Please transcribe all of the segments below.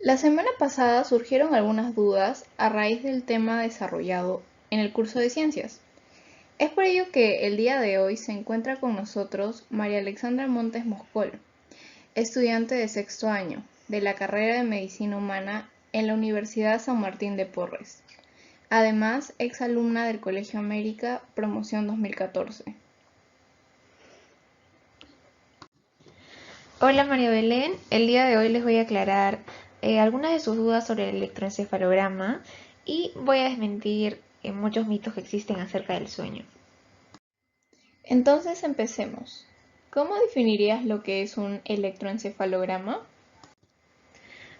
La semana pasada surgieron algunas dudas a raíz del tema desarrollado en el curso de ciencias. Es por ello que el día de hoy se encuentra con nosotros María Alexandra Montes Moscol, estudiante de sexto año de la carrera de Medicina Humana en la Universidad San Martín de Porres. Además, exalumna del Colegio América, promoción 2014. Hola María Belén, el día de hoy les voy a aclarar algunas de sus dudas sobre el electroencefalograma y voy a desmentir muchos mitos que existen acerca del sueño. Entonces empecemos. ¿Cómo definirías lo que es un electroencefalograma?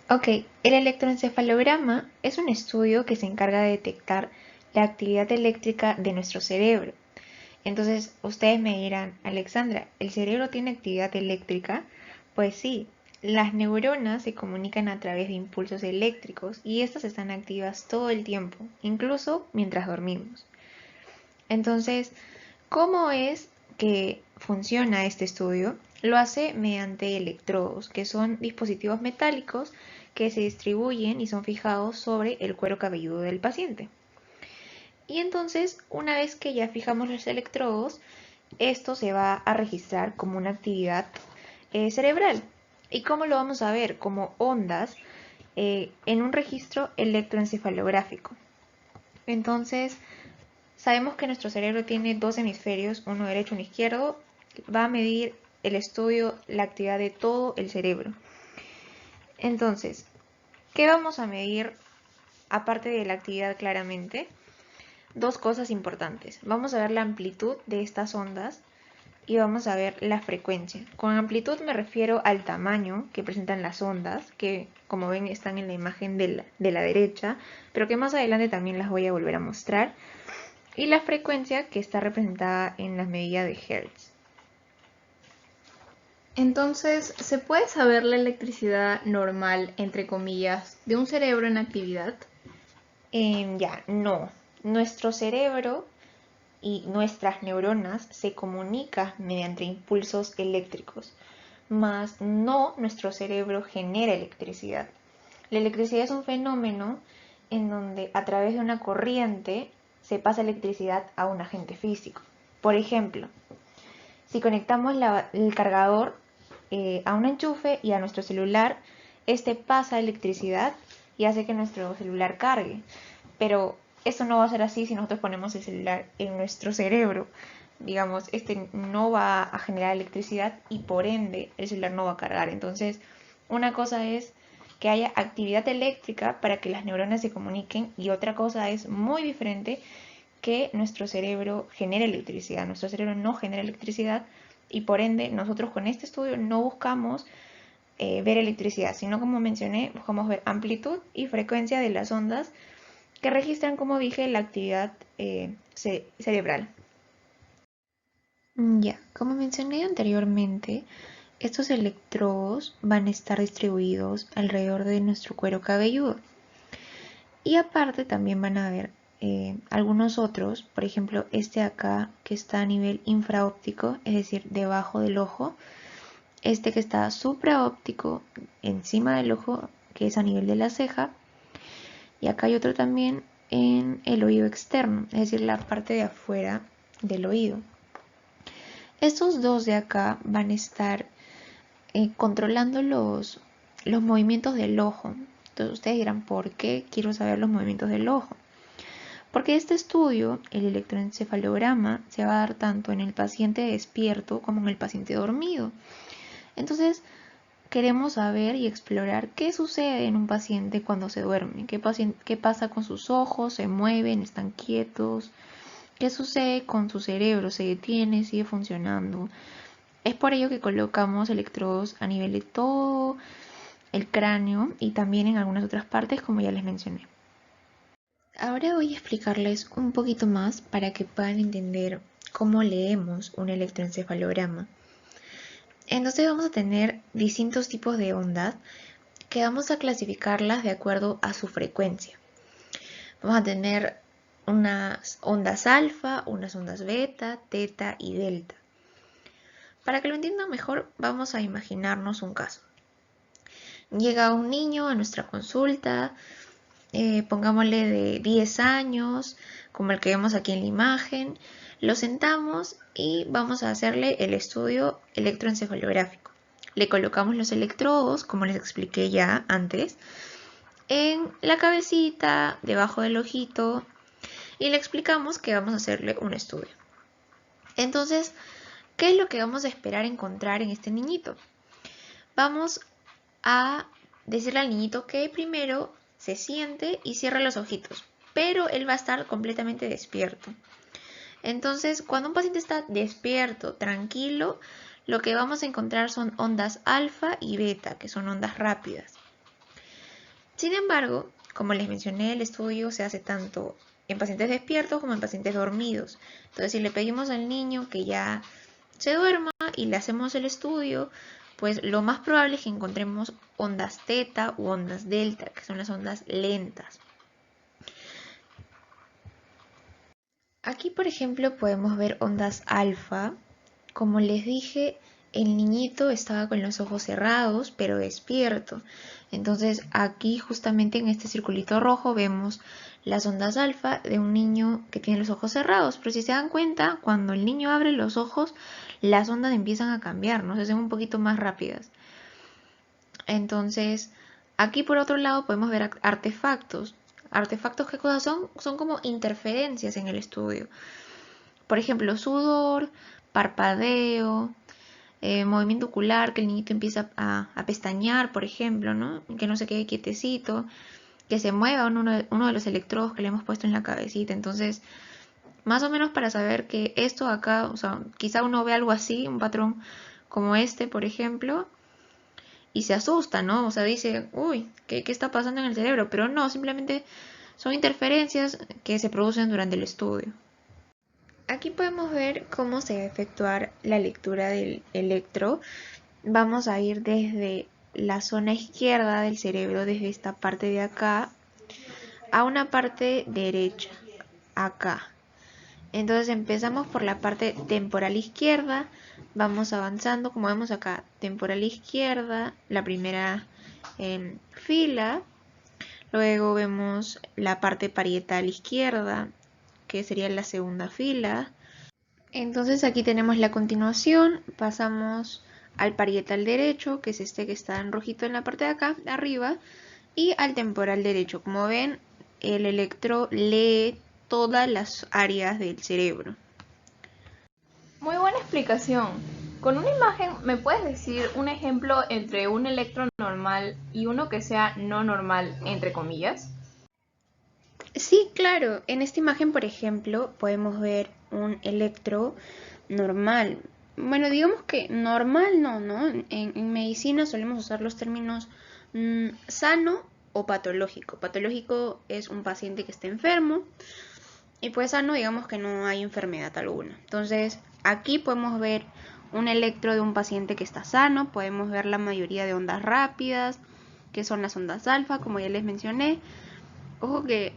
Ok, el electroencefalograma es un estudio que se encarga de detectar la actividad eléctrica de nuestro cerebro. Entonces ustedes me dirán, Alexandra, ¿el cerebro tiene actividad eléctrica? Pues sí, las neuronas se comunican a través de impulsos eléctricos y estas están activas todo el tiempo, incluso mientras dormimos. Entonces, ¿cómo es que funciona este estudio? Lo hace mediante electrodos, que son dispositivos metálicos que se distribuyen y son fijados sobre el cuero cabelludo del paciente. Y entonces, una vez que ya fijamos los electrodos, esto se va a registrar como una actividad cerebral. ¿Y cómo lo vamos a ver? Como ondas en un registro electroencefalográfico. Entonces, sabemos que nuestro cerebro tiene dos hemisferios, uno derecho y uno izquierdo. Va a medir el estudio la actividad de todo el cerebro. Entonces, ¿qué vamos a medir aparte de la actividad claramente? Dos cosas importantes. Vamos a ver la amplitud de estas ondas y vamos a ver la frecuencia. Con amplitud me refiero al tamaño que presentan las ondas, que como ven están en la imagen de la derecha, pero que más adelante también las voy a volver a mostrar. Y la frecuencia que está representada en la medida de Hertz. Entonces, ¿se puede saber la electricidad normal, entre comillas, de un cerebro en actividad? Ya, no. Nuestro cerebro y nuestras neuronas se comunican mediante impulsos eléctricos, mas no nuestro cerebro genera electricidad. La electricidad es un fenómeno en donde a través de una corriente se pasa electricidad a un agente físico. Por ejemplo, si conectamos el cargador a un enchufe y a nuestro celular, este pasa electricidad y hace que nuestro celular cargue. Pero esto no va a ser así si nosotros ponemos el celular en nuestro cerebro. Digamos, este no va a generar electricidad y por ende el celular no va a cargar. Entonces, una cosa es que haya actividad eléctrica para que las neuronas se comuniquen y otra cosa es muy diferente que nuestro cerebro genere electricidad. Nuestro cerebro no genera electricidad y por ende nosotros con este estudio no buscamos ver electricidad, sino como mencioné, buscamos ver amplitud y frecuencia de las ondas que registran, como dije, la actividad cerebral. Ya, como mencioné anteriormente, estos electrodos van a estar distribuidos alrededor de nuestro cuero cabelludo. Y aparte también van a haber algunos otros, por ejemplo este acá que está a nivel infraóptico, es decir, debajo del ojo, este que está supraóptico encima del ojo, que es a nivel de la ceja, y acá hay otro también en el oído externo, es decir, la parte de afuera del oído. Estos dos de acá van a estar controlando los movimientos del ojo. Entonces ustedes dirán, ¿por qué quiero saber los movimientos del ojo? Porque este estudio, el electroencefalograma, se va a dar tanto en el paciente despierto como en el paciente dormido. Entonces, queremos saber y explorar qué sucede en un paciente cuando se duerme, qué pasa con sus ojos, se mueven, están quietos, qué sucede con su cerebro, se detiene, sigue funcionando. Es por ello que colocamos electrodos a nivel de todo el cráneo y también en algunas otras partes, como ya les mencioné. Ahora voy a explicarles un poquito más para que puedan entender cómo leemos un electroencefalograma. Entonces vamos a tener distintos tipos de ondas que vamos a clasificarlas de acuerdo a su frecuencia. Vamos a tener unas ondas alfa, unas ondas beta, teta y delta. Para que lo entiendan mejor, vamos a imaginarnos un caso. Llega un niño a nuestra consulta, pongámosle de 10 años, como el que vemos aquí en la imagen, lo sentamos y vamos a hacerle el estudio electroencefalográfico. Le colocamos los electrodos, como les expliqué ya antes, en la cabecita, debajo del ojito, y le explicamos que vamos a hacerle un estudio. Entonces, ¿qué es lo que vamos a esperar encontrar en este niñito? Vamos a decirle al niñito que primero se siente y cierra los ojitos, pero él va a estar completamente despierto. Entonces, cuando un paciente está despierto, tranquilo, lo que vamos a encontrar son ondas alfa y beta, que son ondas rápidas. Sin embargo, como les mencioné, el estudio se hace tanto en pacientes despiertos como en pacientes dormidos. Entonces, si le pedimos al niño que ya se duerma y le hacemos el estudio, pues lo más probable es que encontremos ondas teta u ondas delta, que son las ondas lentas. Aquí, por ejemplo, podemos ver ondas alfa. Como les dije, el niñito estaba con los ojos cerrados, pero despierto. Entonces, aquí justamente en este circulito rojo vemos las ondas alfa de un niño que tiene los ojos cerrados. Pero si se dan cuenta, cuando el niño abre los ojos, las ondas empiezan a cambiar, ¿no? Se hacen un poquito más rápidas. Entonces, aquí por otro lado podemos ver artefactos. ¿Artefactos qué cosas son? Son como interferencias en el estudio. Por ejemplo, sudor, parpadeo, movimiento ocular, que el niñito empieza a pestañear, por ejemplo, ¿no? Que no se quede quietecito, que se mueva uno de los electrodos que le hemos puesto en la cabecita. Entonces, más o menos para saber que esto acá, o sea, quizá uno ve algo así, un patrón como este, por ejemplo, y se asusta, ¿no? O sea, dice, uy, ¿qué está pasando en el cerebro? Pero no, simplemente son interferencias que se producen durante el estudio. Aquí podemos ver cómo se va a efectuar la lectura del electro. Vamos a ir desde la zona izquierda del cerebro, desde esta parte de acá, a una parte derecha, acá. Entonces empezamos por la parte temporal izquierda, vamos avanzando, como vemos acá, temporal izquierda, la primera fila, luego vemos la parte parietal izquierda, que sería la segunda fila. Entonces aquí tenemos la continuación, pasamos al parietal derecho, que es este que está en rojito en la parte de acá, de arriba, y al temporal derecho. Como ven, el electro lee todas las áreas del cerebro. Muy buena explicación. Con una imagen, ¿me puedes decir un ejemplo entre un electro normal y uno que sea no normal, entre comillas? Sí, claro. En esta imagen, por ejemplo, podemos ver un electro normal. Bueno, digamos que normal no. En medicina solemos usar los términos sano o patológico. Patológico es un paciente que está enfermo y pues sano, digamos que no hay enfermedad alguna. Entonces, aquí podemos ver un electro de un paciente que está sano, podemos ver la mayoría de ondas rápidas, que son las ondas alfa, como ya les mencioné. Ojo que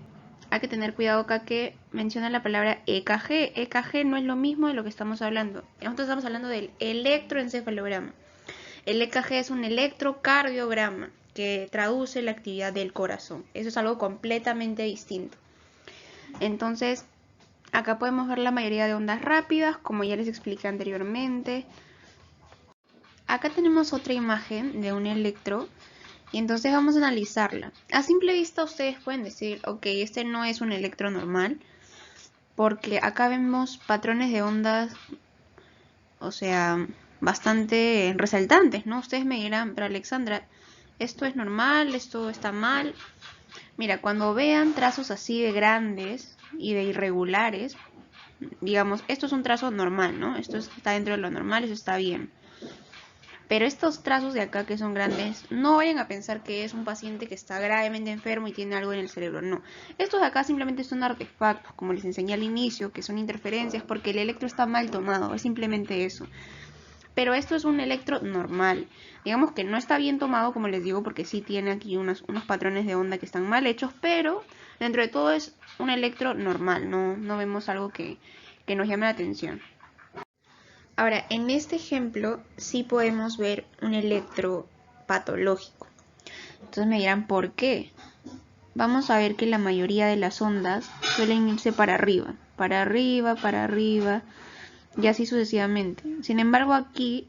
hay que tener cuidado acá que menciona la palabra EKG. EKG no es lo mismo de lo que estamos hablando. Nosotros estamos hablando del electroencefalograma. El EKG es un electrocardiograma que traduce la actividad del corazón. Eso es algo completamente distinto. Entonces, acá podemos ver la mayoría de ondas rápidas, como ya les expliqué anteriormente. Acá tenemos otra imagen de un electro y entonces vamos a analizarla. A simple vista ustedes pueden decir, ok, este no es un electro normal, porque acá vemos patrones de ondas, o sea, bastante resaltantes, ¿no? Ustedes me dirán, pero Alexandra, ¿esto es normal? ¿Esto está mal? Mira, cuando vean trazos así de grandes y de irregulares, digamos, esto es un trazo normal, ¿no? Esto está dentro de lo normal, eso está bien. Pero estos trazos de acá que son grandes, no vayan a pensar que es un paciente que está gravemente enfermo y tiene algo en el cerebro, no. Estos de acá simplemente son artefactos, como les enseñé al inicio, que son interferencias porque el electro está mal tomado, es simplemente eso. Pero esto es un electro normal. Digamos que no está bien tomado, como les digo, porque sí tiene aquí unos patrones de onda que están mal hechos, pero dentro de todo es un electro normal, no vemos algo que nos llame la atención. Ahora, en este ejemplo sí podemos ver un electro patológico. Entonces me dirán, ¿por qué? Vamos a ver que la mayoría de las ondas suelen irse para arriba, para arriba, para arriba, y así sucesivamente. Sin embargo, aquí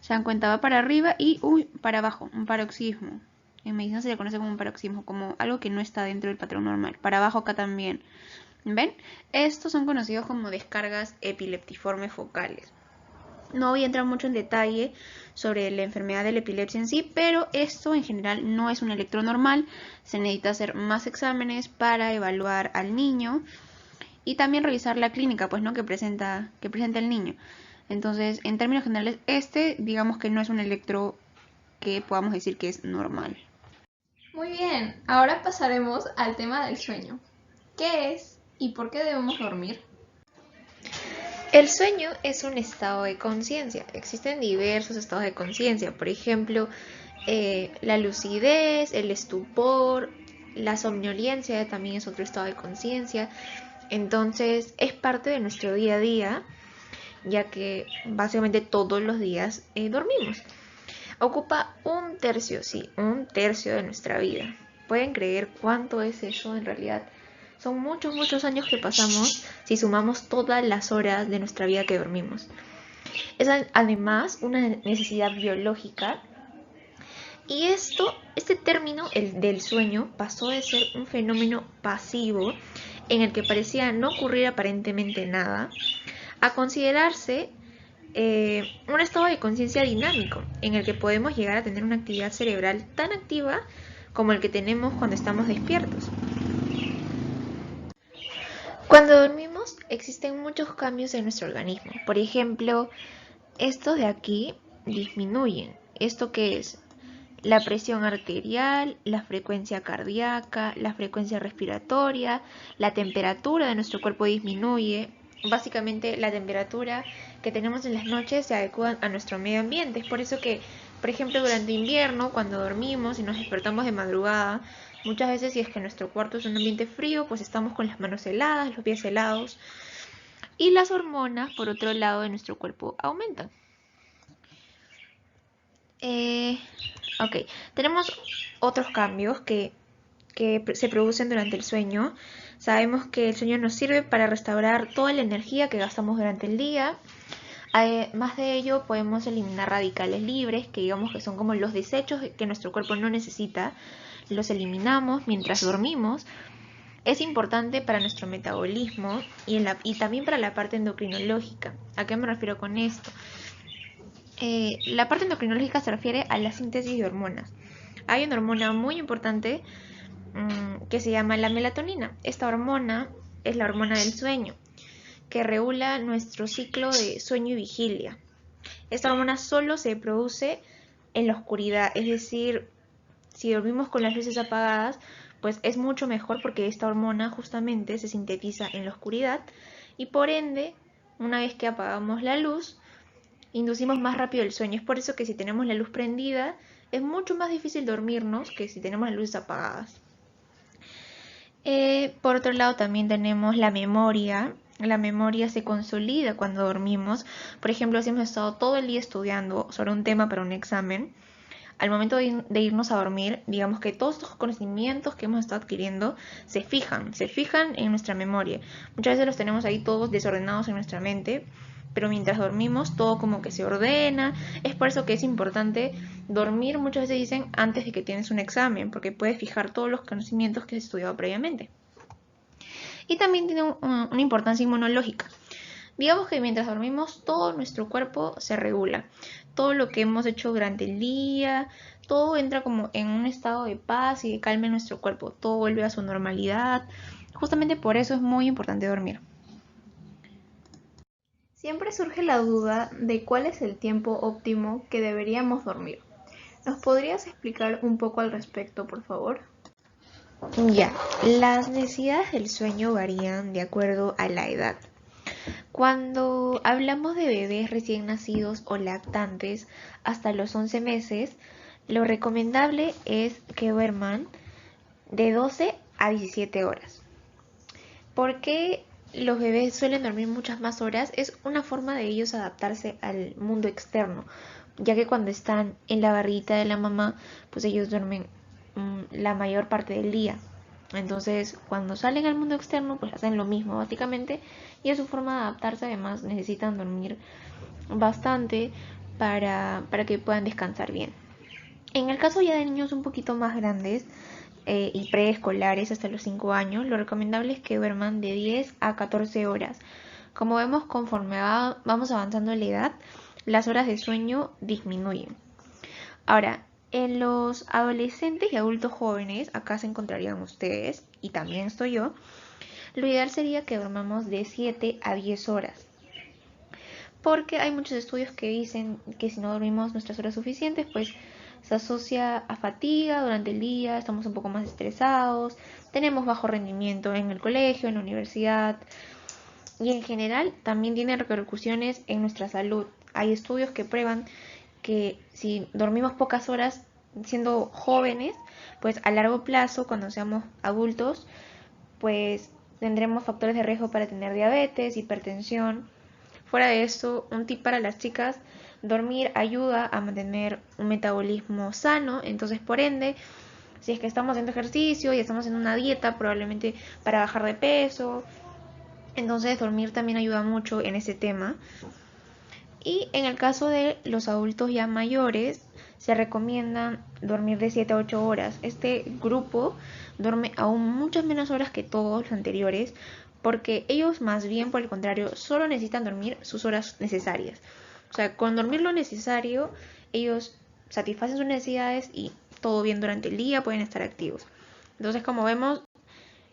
se dan cuenta, va para arriba y para abajo, un paroxismo. En medicina se le conoce como un paroxismo, como algo que no está dentro del patrón normal. Para abajo acá también. ¿Ven? Estos son conocidos como descargas epileptiformes focales. No voy a entrar mucho en detalle sobre la enfermedad de la epilepsia en sí, pero esto en general no es un electro normal. Se necesita hacer más exámenes para evaluar al niño y también revisar la clínica, pues, ¿no? que presenta el niño. Entonces, en términos generales, digamos que no es un electro que podamos decir que es normal. Muy bien, ahora pasaremos al tema del sueño. ¿Qué es y por qué debemos dormir? El sueño es un estado de conciencia. Existen diversos estados de conciencia, por ejemplo, la lucidez, el estupor, la somnolencia también es otro estado de conciencia. Entonces es parte de nuestro día a día, ya que básicamente todos los días dormimos. Ocupa un tercio de nuestra vida. ¿Pueden creer cuánto es eso en realidad? Son muchos, muchos años que pasamos si sumamos todas las horas de nuestra vida que dormimos. Es además una necesidad biológica. Y este término, el del sueño, pasó de ser un fenómeno pasivo en el que parecía no ocurrir aparentemente nada, a considerarse un estado de conciencia dinámico en el que podemos llegar a tener una actividad cerebral tan activa como el que tenemos cuando estamos despiertos. Cuando dormimos existen muchos cambios en nuestro organismo. Por ejemplo, estos de aquí disminuyen. ¿Esto qué es? La presión arterial, la frecuencia cardíaca, la frecuencia respiratoria, la temperatura de nuestro cuerpo disminuye. Básicamente la temperatura que tenemos en las noches se adecua a nuestro medio ambiente. Es por eso que, por ejemplo, durante invierno, cuando dormimos y nos despertamos de madrugada, muchas veces si es que nuestro cuarto es un ambiente frío, pues estamos con las manos heladas, los pies helados. Y las hormonas, por otro lado, de nuestro cuerpo aumentan. Ok, tenemos otros cambios que se producen durante el sueño. Sabemos que el sueño nos sirve para restaurar toda la energía que gastamos durante el día. Además de ello, podemos eliminar radicales libres, que digamos que son como los desechos que nuestro cuerpo no necesita. Los eliminamos mientras dormimos. Es importante para nuestro metabolismo y también para la parte endocrinológica. ¿A qué me refiero con esto? La parte endocrinológica se refiere a la síntesis de hormonas. Hay una hormona muy importante que se llama la melatonina. Esta hormona es la hormona del sueño, que regula nuestro ciclo de sueño y vigilia. Esta hormona solo se produce en la oscuridad, es decir, si dormimos con las luces apagadas, pues es mucho mejor porque esta hormona justamente se sintetiza en la oscuridad y por ende, una vez que apagamos la luz, inducimos más rápido el sueño. Es por eso que si tenemos la luz prendida, es mucho más difícil dormirnos que si tenemos las luces apagadas. Por otro lado, también tenemos la memoria. La memoria se consolida cuando dormimos. Por ejemplo, si hemos estado todo el día estudiando sobre un tema para un examen, al momento de irnos a dormir, digamos que todos estos conocimientos que hemos estado adquiriendo se fijan en nuestra memoria. Muchas veces los tenemos ahí todos desordenados en nuestra mente, pero mientras dormimos todo como que se ordena. Es por eso que es importante dormir, muchas veces dicen, antes de que tienes un examen, porque puedes fijar todos los conocimientos que has estudiado previamente. Y también tiene una importancia inmunológica. Digamos que mientras dormimos todo nuestro cuerpo se regula. Todo lo que hemos hecho durante el día, todo entra como en un estado de paz y de calma en nuestro cuerpo. Todo vuelve a su normalidad. Justamente por eso es muy importante dormir. Siempre surge la duda de cuál es el tiempo óptimo que deberíamos dormir. ¿Nos podrías explicar un poco al respecto, por favor? Ya, las necesidades del sueño varían de acuerdo a la edad. Cuando hablamos de bebés recién nacidos o lactantes hasta los 11 meses, lo recomendable es que duerman de 12 a 17 horas. ¿Por qué los bebés suelen dormir muchas más horas? Es una forma de ellos adaptarse al mundo externo, ya que cuando están en la barriguita de la mamá, pues ellos duermen la mayor parte del día. Entonces, cuando salen al mundo externo, pues hacen lo mismo básicamente, y es su forma de adaptarse. Además, necesitan dormir bastante para que puedan descansar bien. En el caso ya de niños un poquito más grandes y preescolares, hasta los 5 años, lo recomendable es que duerman de 10 a 14 horas. Como vemos, conforme vamos avanzando en la edad, las horas de sueño disminuyen. Ahora, en los adolescentes y adultos jóvenes, acá se encontrarían ustedes, y también estoy yo, lo ideal sería que dormamos de 7 a 10 horas. Porque hay muchos estudios que dicen que si no dormimos nuestras horas suficientes, pues se asocia a fatiga durante el día, estamos un poco más estresados, tenemos bajo rendimiento en el colegio, en la universidad, y en general también tiene repercusiones en nuestra salud. Hay estudios que prueban que si dormimos pocas horas siendo jóvenes, pues a largo plazo, cuando seamos adultos, pues tendremos factores de riesgo para tener diabetes, hipertensión. Fuera de esto, un tip para las chicas: dormir ayuda a mantener un metabolismo sano. Entonces, por ende, si es que estamos haciendo ejercicio y estamos en una dieta, probablemente para bajar de peso, entonces dormir también ayuda mucho en ese tema. Y en el caso de los adultos ya mayores, se recomienda dormir de 7 a 8 horas. Este grupo duerme aún muchas menos horas que todos los anteriores, porque ellos más bien, por el contrario, solo necesitan dormir sus horas necesarias. O sea, con dormir lo necesario, ellos satisfacen sus necesidades y todo bien durante el día, pueden estar activos. Entonces, como vemos,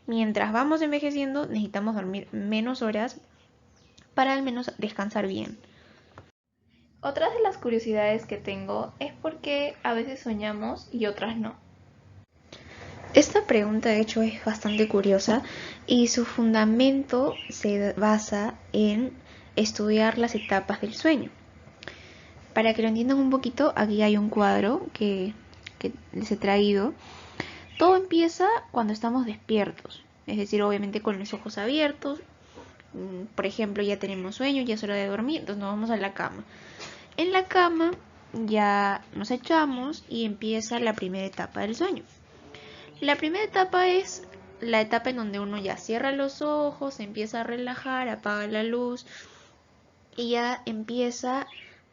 mientras vamos envejeciendo, necesitamos dormir menos horas para al menos descansar bien. Otras de las curiosidades que tengo es por qué a veces soñamos y otras no. Esta pregunta de hecho es bastante curiosa y su fundamento se basa en estudiar las etapas del sueño. Para que lo entiendan un poquito, aquí hay un cuadro que les he traído. Todo empieza cuando estamos despiertos, es decir, obviamente con los ojos abiertos. Por ejemplo, ya tenemos sueño, ya es hora de dormir, entonces nos vamos a la cama. En la cama ya nos echamos y empieza la primera etapa del sueño. La primera etapa es la etapa en donde uno ya cierra los ojos, se empieza a relajar, apaga la luz y ya empieza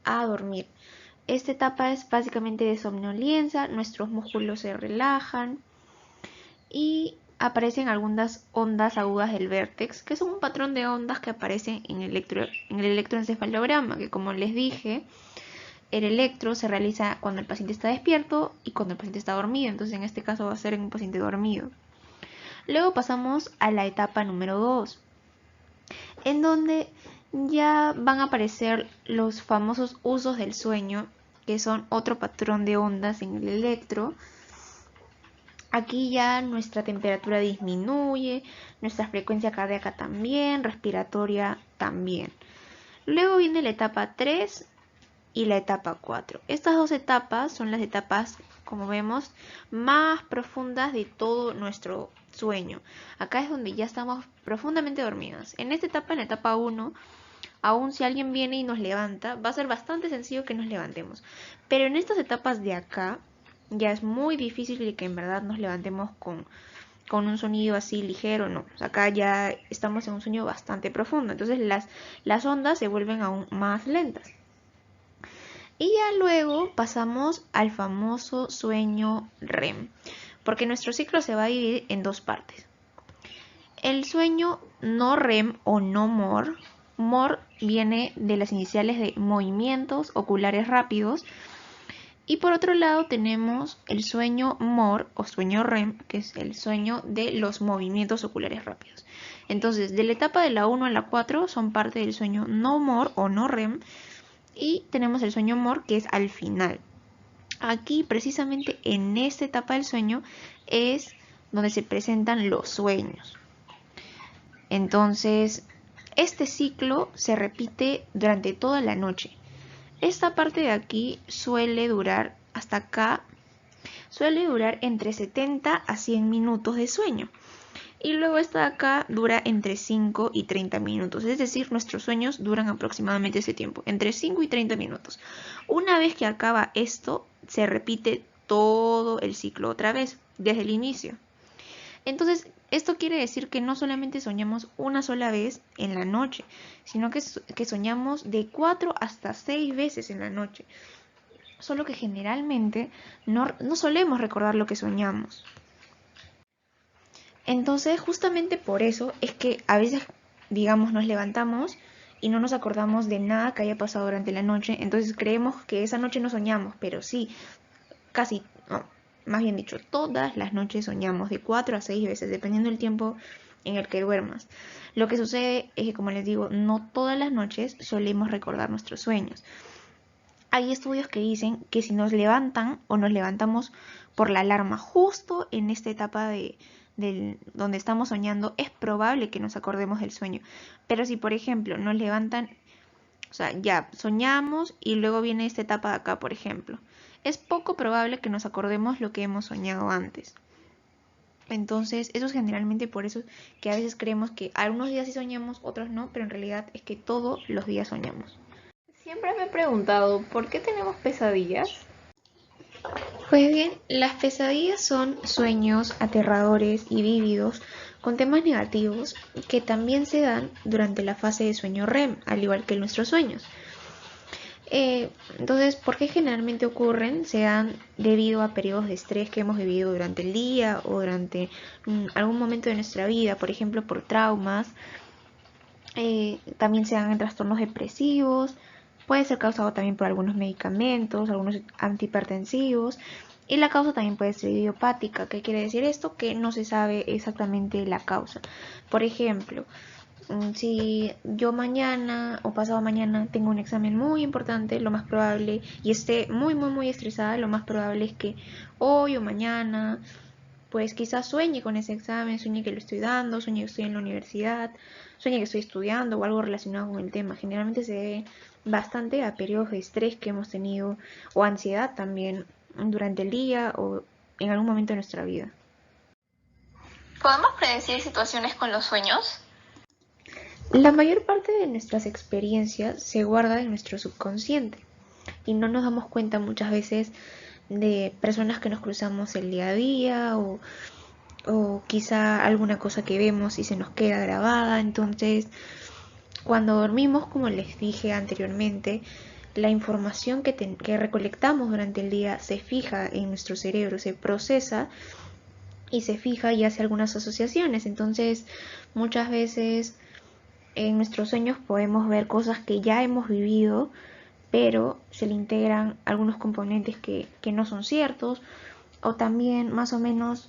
a dormir. Esta etapa es básicamente de somnolencia, nuestros músculos se relajan y aparecen algunas ondas agudas del vértex, que son un patrón de ondas que aparecen en el electroencefalograma, que como les dije, el electro se realiza cuando el paciente está despierto y cuando el paciente está dormido. Entonces, en este caso va a ser en un paciente dormido. Luego pasamos a la etapa número 2, en donde ya van a aparecer los famosos usos del sueño, que son otro patrón de ondas en el electro. Aquí ya nuestra temperatura disminuye, nuestra frecuencia cardíaca también, respiratoria también. Luego viene la etapa 3 y la etapa 4. Estas dos etapas son las etapas, como vemos, más profundas de todo nuestro sueño. Acá es donde ya estamos profundamente dormidos. En esta etapa, en la etapa 1, aún si alguien viene y nos levanta, va a ser bastante sencillo que nos levantemos. Pero en estas etapas de acá, ya es muy difícil que en verdad nos levantemos con un sonido así ligero, no. O sea, acá ya estamos en un sueño bastante profundo. Entonces las ondas se vuelven aún más lentas. Y ya luego pasamos al famoso sueño REM, porque nuestro ciclo se va a dividir en dos partes. El sueño no REM o no MOR. MOR viene de las iniciales de movimientos oculares rápidos. Y por otro lado tenemos el sueño MOR o sueño REM, que es el sueño de los movimientos oculares rápidos. Entonces, de la etapa de la 1 a la 4 son parte del sueño no MOR o no REM. Y tenemos el sueño MOR, que es al final. Aquí, precisamente en esta etapa del sueño, es donde se presentan los sueños. Entonces, este ciclo se repite durante toda la noche. Esta parte de aquí suele durar, hasta acá, suele durar entre 70 a 100 minutos de sueño. Y luego esta de acá dura entre 5 y 30 minutos. Es decir, nuestros sueños duran aproximadamente ese tiempo, entre 5 y 30 minutos. Una vez que acaba esto, se repite todo el ciclo otra vez, desde el inicio. Entonces, esto quiere decir que no solamente soñamos una sola vez en la noche, sino que soñamos de 4 hasta 6 veces en la noche. Solo que generalmente no solemos recordar lo que soñamos. Entonces, justamente por eso es que a veces, digamos, nos levantamos y no nos acordamos de nada que haya pasado durante la noche. Entonces creemos que esa noche no soñamos, pero sí, casi, no, más bien dicho, todas las noches soñamos de 4 a 6 veces, dependiendo del tiempo en el que duermas. Lo que sucede es que, como les digo, no todas las noches solemos recordar nuestros sueños. Hay estudios que dicen que si nos levantan o nos levantamos por la alarma justo en esta etapa donde estamos soñando, es probable que nos acordemos del sueño. Pero si, por ejemplo, nos levantan, o sea, ya soñamos y luego viene esta etapa de acá, por ejemplo, es poco probable que nos acordemos lo que hemos soñado antes. Entonces, eso es generalmente por eso que a veces creemos que algunos días sí soñamos, otros no, pero en realidad es que todos los días soñamos. Siempre me he preguntado, ¿por qué tenemos pesadillas? Pues bien, las pesadillas son sueños aterradores y vívidos con temas negativos que también se dan durante la fase de sueño REM, al igual que nuestros sueños. Entonces, ¿por qué generalmente ocurren? Se dan debido a periodos de estrés que hemos vivido durante el día o durante algún momento de nuestra vida, por ejemplo, por traumas. También se dan en trastornos depresivos, puede ser causado también por algunos medicamentos, algunos antihipertensivos, y la causa también puede ser idiopática. ¿Qué quiere decir esto? Que no se sabe exactamente la causa. Por ejemplo, si yo mañana o pasado mañana tengo un examen muy importante, lo más probable, y esté muy estresada, lo más probable es que hoy o mañana pues quizás sueñe con ese examen, sueñe que lo estoy dando, sueñe que estoy en la universidad, sueñe que estoy estudiando o algo relacionado con el tema. Generalmente se debe bastante a periodos de estrés que hemos tenido o ansiedad también durante el día o en algún momento de nuestra vida. ¿Podemos predecir situaciones con los sueños? La mayor parte de nuestras experiencias se guarda en nuestro subconsciente y no nos damos cuenta muchas veces de personas que nos cruzamos el día a día o quizá alguna cosa que vemos y se nos queda grabada. Entonces, cuando dormimos, como les dije anteriormente, la información que recolectamos durante el día se fija en nuestro cerebro, se procesa y se fija y hace algunas asociaciones. Entonces, muchas veces en nuestros sueños podemos ver cosas que ya hemos vivido, pero se le integran algunos componentes que no son ciertos, o también más o menos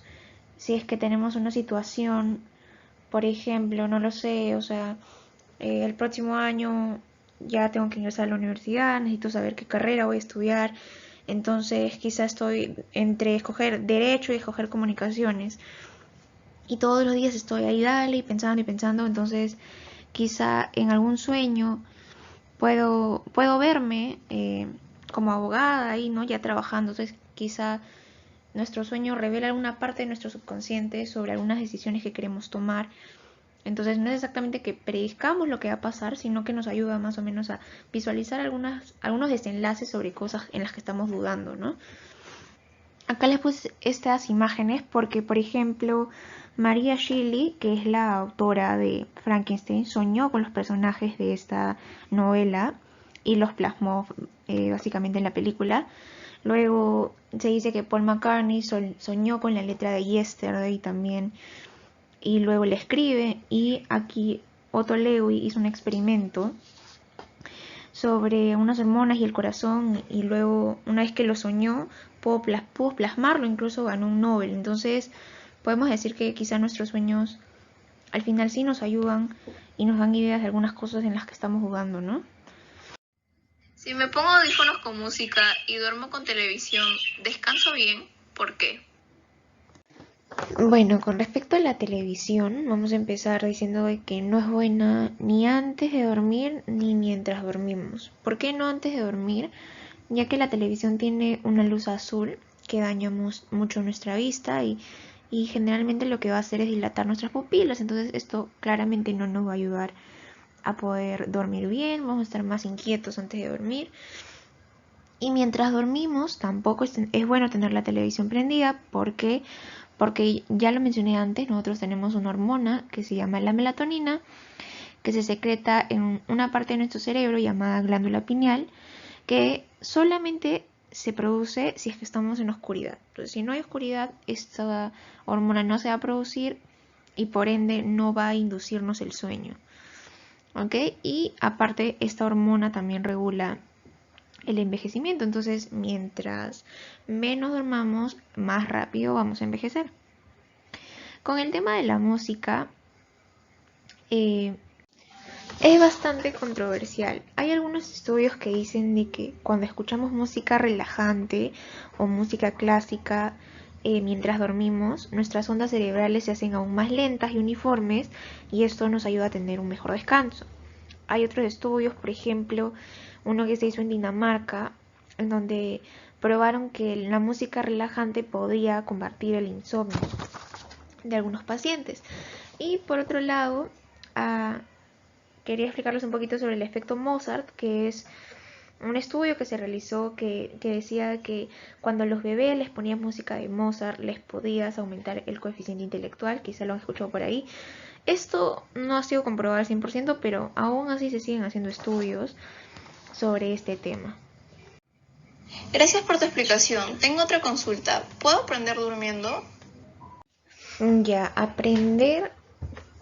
si es que tenemos una situación, por ejemplo, no lo sé, o sea, el próximo año ya tengo que ingresar a la universidad, necesito saber qué carrera voy a estudiar, entonces quizá estoy entre escoger derecho y escoger comunicaciones, y todos los días estoy ahí dale y pensando, entonces quizá en algún sueño puedo verme como abogada ahí, ¿no? Ya trabajando, entonces quizá nuestro sueño revela alguna parte de nuestro subconsciente sobre algunas decisiones que queremos tomar. Entonces no es exactamente que predizcamos lo que va a pasar, sino que nos ayuda más o menos a visualizar algunos desenlaces sobre cosas en las que estamos dudando, ¿no? Acá les puse estas imágenes porque, por ejemplo, Maria Shelley, que es la autora de Frankenstein, soñó con los personajes de esta novela y los plasmó básicamente en la película. Luego se dice que Paul McCartney soñó con la letra de Yesterday también y luego le escribe, y aquí Otto Lewy hizo un experimento sobre unas hormonas y el corazón, y luego una vez que lo soñó pudo plasmarlo, incluso ganó un Nobel. Entonces podemos decir que quizá nuestros sueños al final sí nos ayudan y nos dan ideas de algunas cosas en las que estamos jugando, ¿no? Si me pongo audífonos con música y duermo con televisión, ¿descanso bien? ¿Por qué? Bueno, con respecto a la televisión, vamos a empezar diciendo que no es buena ni antes de dormir ni mientras dormimos. ¿Por qué no antes de dormir? Ya que la televisión tiene una luz azul que daña mucho nuestra vista y generalmente lo que va a hacer es dilatar nuestras pupilas, entonces esto claramente no nos va a ayudar a poder dormir bien, vamos a estar más inquietos antes de dormir. Y mientras dormimos, tampoco es bueno tener la televisión prendida porque ya lo mencioné antes, nosotros tenemos una hormona que se llama la melatonina, que se secreta en una parte de nuestro cerebro llamada glándula pineal, que solamente se produce si es que estamos en oscuridad. Entonces, si no hay oscuridad, esta hormona no se va a producir y por ende no va a inducirnos el sueño. ¿Ok? Y aparte, esta hormona también regula el envejecimiento. Entonces, mientras menos dormamos, más rápido vamos a envejecer. Con el tema de la música, eh, es bastante controversial. Hay algunos estudios que dicen de que cuando escuchamos música relajante o música clásica mientras dormimos, nuestras ondas cerebrales se hacen aún más lentas y uniformes y esto nos ayuda a tener un mejor descanso. Hay otros estudios, por ejemplo, uno que se hizo en Dinamarca, en donde probaron que la música relajante podía combatir el insomnio de algunos pacientes. Y por otro lado, quería explicarles un poquito sobre el efecto Mozart, que es un estudio que se realizó que decía que cuando a los bebés les ponías música de Mozart les podías aumentar el coeficiente intelectual, quizá lo han escuchado por ahí. Esto no ha sido comprobado al 100%, pero aún así se siguen haciendo estudios sobre este tema. Gracias por tu explicación. Tengo otra consulta. ¿Puedo aprender durmiendo? Ya, aprender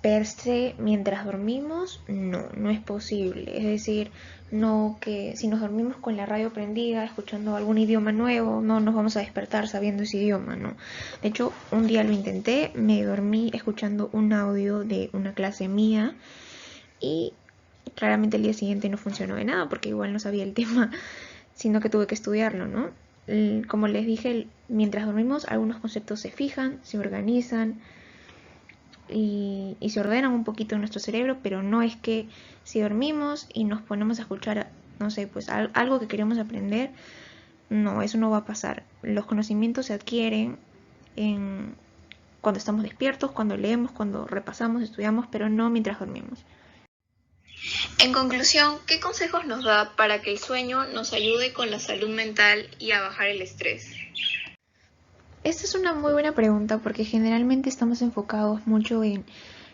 per se mientras dormimos, no es posible. Es decir, no que si nos dormimos con la radio prendida, escuchando algún idioma nuevo, no nos vamos a despertar sabiendo ese idioma, no. De hecho, un día lo intenté, me dormí escuchando un audio de una clase mía y claramente el día siguiente no funcionó de nada porque igual no sabía el tema, sino que tuve que estudiarlo, ¿no? Como les dije, mientras dormimos algunos conceptos se fijan, se organizan, y se ordenan un poquito en nuestro cerebro, pero no es que si dormimos y nos ponemos a escuchar, no sé, pues algo que queremos aprender, no, eso no va a pasar. Los conocimientos se adquieren cuando estamos despiertos, cuando leemos, cuando repasamos, estudiamos, pero no mientras dormimos. En conclusión, ¿qué consejos nos da para que el sueño nos ayude con la salud mental y a bajar el estrés? Esta es una muy buena pregunta porque generalmente estamos enfocados mucho en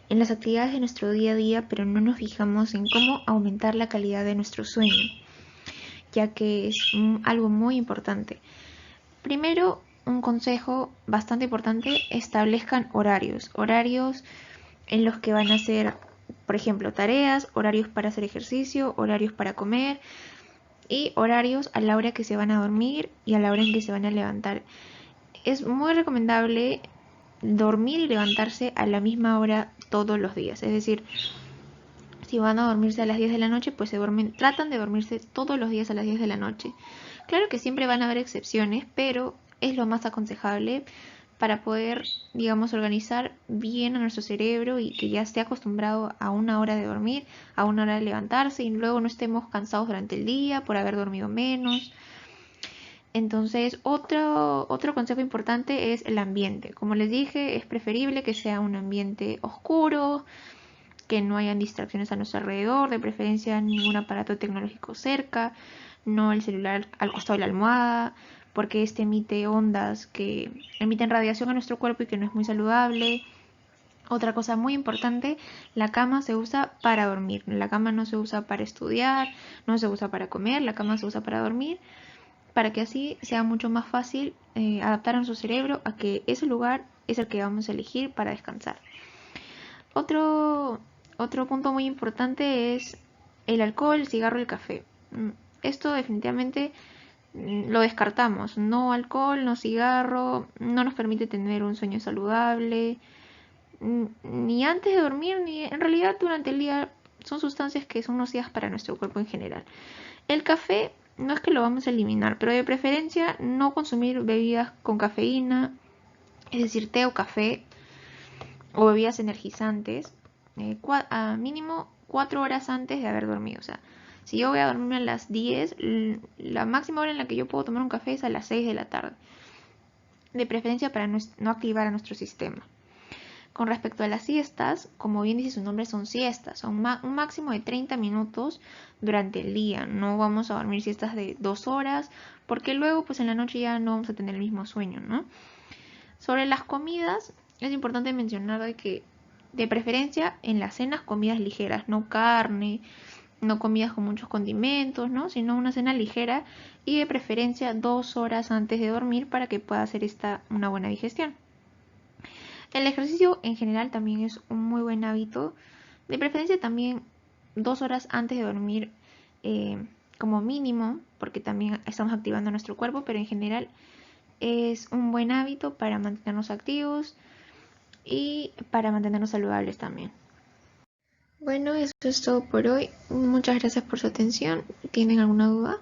las actividades de nuestro día a día, pero no nos fijamos en cómo aumentar la calidad de nuestro sueño, ya que es algo muy importante. Primero, un consejo bastante importante, establezcan horarios en los que van a hacer, por ejemplo, tareas, horarios para hacer ejercicio, horarios para comer y horarios a la hora que se van a dormir y a la hora en que se van a levantar. Es muy recomendable dormir y levantarse a la misma hora todos los días, es decir, si van a dormirse a las 10 de la noche, pues tratan de dormirse todos los días a las 10 de la noche. Claro que siempre van a haber excepciones, pero es lo más aconsejable para poder, digamos, organizar bien a nuestro cerebro y que ya esté acostumbrado a una hora de dormir, a una hora de levantarse y luego no estemos cansados durante el día por haber dormido menos. Entonces, otro consejo importante es el ambiente. Como les dije, es preferible que sea un ambiente oscuro, que no hayan distracciones a nuestro alrededor, de preferencia ningún aparato tecnológico cerca, no el celular al costado de la almohada, porque este emite ondas que emiten radiación a nuestro cuerpo y que no es muy saludable. Otra cosa muy importante, la cama se usa para dormir. La cama no se usa para estudiar, no se usa para comer, la cama se usa para dormir, para que así sea mucho más fácil adaptar a nuestro cerebro a que ese lugar es el que vamos a elegir para descansar. Otro, otro punto muy importante es el alcohol, el cigarro y el café. Esto definitivamente lo descartamos. No alcohol, no cigarro, no nos permite tener un sueño saludable, ni antes de dormir, ni en realidad durante el día. Son sustancias que son nocivas para nuestro cuerpo en general. El café no es que lo vamos a eliminar, pero de preferencia no consumir bebidas con cafeína, es decir, té o café o bebidas energizantes, a mínimo 4 horas antes de haber dormido. O sea, si yo voy a dormirme a las 10, la máxima hora en la que yo puedo tomar un café es a las 6 de la tarde. De preferencia para no activar a nuestro sistema. Con respecto a las siestas, como bien dice su nombre, son siestas, son un máximo de 30 minutos durante el día. No vamos a dormir siestas de 2 horas, porque luego pues en la noche ya no vamos a tener el mismo sueño, ¿no? Sobre las comidas, es importante mencionar de que de preferencia en las cenas comidas ligeras, no carne, no comidas con muchos condimentos, ¿no? Sino una cena ligera y de preferencia 2 horas antes de dormir para que pueda hacer una buena digestión. El ejercicio en general también es un muy buen hábito, de preferencia también 2 horas antes de dormir como mínimo, porque también estamos activando nuestro cuerpo, pero en general es un buen hábito para mantenernos activos y para mantenernos saludables también. Bueno, eso es todo por hoy. Muchas gracias por su atención. ¿Tienen alguna duda?